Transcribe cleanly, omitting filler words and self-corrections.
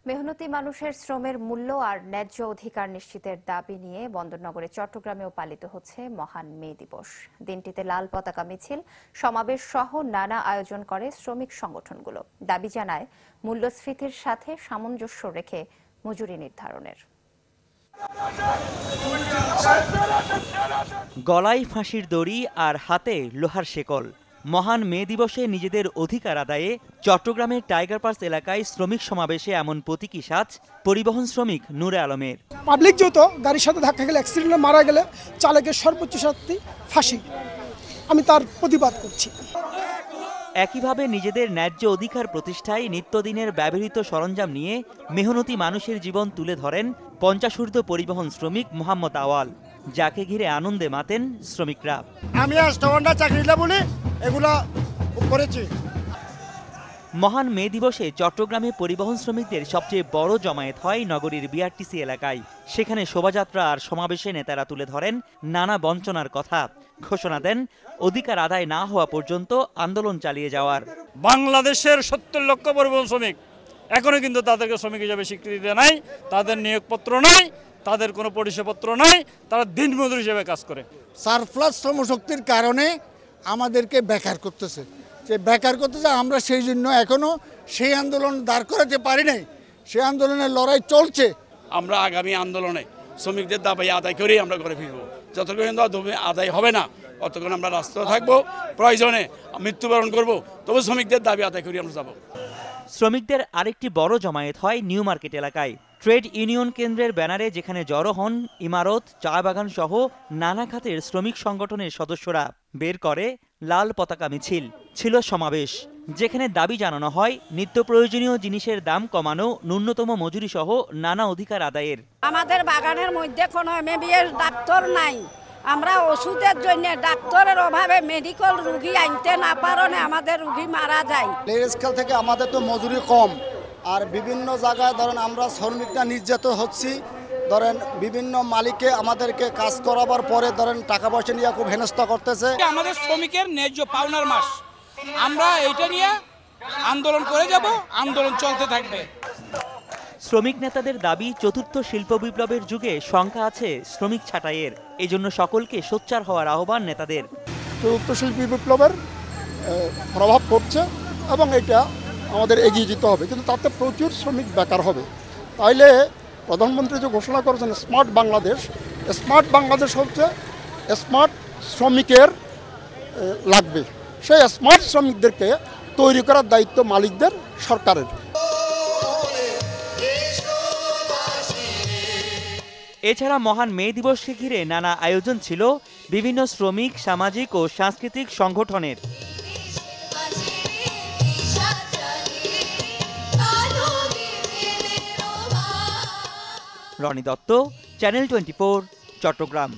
মেহনতি মানুষের শ্রমের মূল্য আর ন্যায্য অধিকার নিশ্চিতের দাবি নিয়ে বন্দরনগরে চট্টগ্রামেও পালিত হচ্ছে মহান মে দিবস। দিনটিতে লাল পতাকা মিছিল, সমাবেশ সহ নানা আয়োজন করে শ্রমিক সংগঠনগুলো। দাবি জানায় মূল্যস্ফীতির সাথে সামঞ্জস্য রেখে মজুরি নির্ধারণের। গলায় ফাঁসির দড়ি আর হাতে লোহার শেকল। মহান মে দিবসে নিজেদের অধিকার আদায়ে চট্টগ্রামের টাইগার পাস এলাকায় শ্রমিক সমাবেশে এমন প্রতীকী সাজ পরিবহন শ্রমিক নূরে আলমের। পাবলিক যত গাড়ির সাথে ধাক্কা খেলে অ্যাক্সিডেন্টে মারা গেলে চালকের সর্বোচ্চ শাস্তি ফাঁসি। আমি তার প্রতিবাদ করছি। একইভাবে নিজেদের ন্যায্য অধিকার প্রতিষ্ঠায় নিত্যদিনের ব্যবহৃত সরঞ্জাম নিয়ে মেহনতি মানুষের জীবন তুলে ধরেন 50 ঊর্ধ্ব পরিবহন শ্রমিক মোহাম্মদ আওয়াল, যাকে ঘিরে আনন্দে মাতেন শ্রমিকরা। আমি 8 ঘন্টা চাকরি বলে এগুলা করেছি। মহান মে দিবসে চট্টগ্রামে পরিবহন শ্রমিকদের সবচেয়ে বড় জমায়েত হয় নগরীর বিআরটিসি এলাকায়। সেখানে শোভাযাত্রা আর সমাবেশে নেতারা তুলে ধরেন নানা বঞ্চনার কথা, ঘোষণা দেন অধিকার আদায় না হওয়া পর্যন্ত আন্দোলন চালিয়ে যাওয়ার। বাংলাদেশের 70 লক্ষ পরিবহন শ্রমিক এখনো কিন্তু তাদেরকে শ্রমিক হিসেবে স্বীকৃতি দেয় নাই, তাদের নিয়োগপত্র নাই, তাদের কোনো পরিচয়পত্র নাই, তারা দিনমজুর হিসেবে কাজ করে। সারপ্লাস শ্রমশক্তির কারণে আমাদেরকে বেকার করতেছে। যে বেকার করতেছে, আমরা সেই জন্য এখনো সেই আন্দোলন দাঁড় করাতে পারি নাই। সেই আন্দোলনের লড়াই চলছে। আমরা আগামী আন্দোলনে শ্রমিকদের দাবি আদায় করেই আমরা ঘরে ফিরবো। যতক্ষণ আদায় হবে না ততক্ষণ আমরা রাস্তায় থাকবো, প্রয়োজনে মৃত্যুবরণ করব, তবে শ্রমিকদের দাবি আদায় করে আমরা যাব। শ্রমিকদের আরেকটি বড় জমায়েত হয় নিউ মার্কেট এলাকায়। ট্রেড ইউনিয়ন কেন্দ্রের ব্যানারে যেখানে জড়ো হন ইমারত, চা বাগান সহ নানা খাতের শ্রমিক সংগঠনের সদস্যরা। বের করে লাল পতাকা মিছিল, ছিল সমাবেশ, যেখানে দাবি জানানো হয় নিত্য প্রয়োজনীয় জিনিসের দাম কমানো, ন্যূনতম মজুরি সহ নানা অধিকার আদায়ের। আমাদের বাগানের মধ্যে কোনো এমবিবিএস ডাক্তার নাই। আমরা ওষুধের জন্য ডাক্তারের অভাবে মেডিকেল রোগী আনতে না পারলে আমাদের রোগী মারা যায়। স্কেল থেকে আমাদের তো মজুরি কম, আর বিভিন্ন জায়গায় ধরেন আমরা শ্রমিকরা নির্যাতিত হচ্ছি। ধরেন বিভিন্ন মালিকে আমাদেরকে কাজ করাবার পরে ধরেন টাকা পয়সা নিয়ে খুব হেনস্থা করতেছে। আমাদের শ্রমিকের ন্যায্য পাওনার মাস, আমরা এইটা নিয়ে আন্দোলন করে যাব, আন্দোলন চলতে থাকবে। শ্রমিক নেতাদের দাবি, চতুর্থ শিল্প বিপ্লবের যুগে সংখ্যা আছে শ্রমিক ছাঁটাইয়ের, এজন্য সকলকে সোচ্চার হওয়ার আহ্বান নেতাদের। চতুর্থ শিল্পী বিপ্লবের প্রভাব পড়ছে এবং এটা আমাদের এগিয়ে যেতে হবে, কিন্তু তাতে প্রচুর শ্রমিক বেকার হবে। তাইলে প্রধানমন্ত্রী যে ঘোষণা করেছেন স্মার্ট বাংলাদেশ হচ্ছে স্মার্ট শ্রমিকের লাগবে। সেই স্মার্ট শ্রমিকদেরকে তৈরি করার দায়িত্ব মালিকদের, সরকারের। এছাড়া মহান মে দিবসকে ঘিরে নানা আয়োজন ছিল বিভিন্ন শ্রমিক, সামাজিক ও সাংস্কৃতিক সংগঠনের। রনি দত্ত, চ্যানেল 24, চট্টগ্রাম।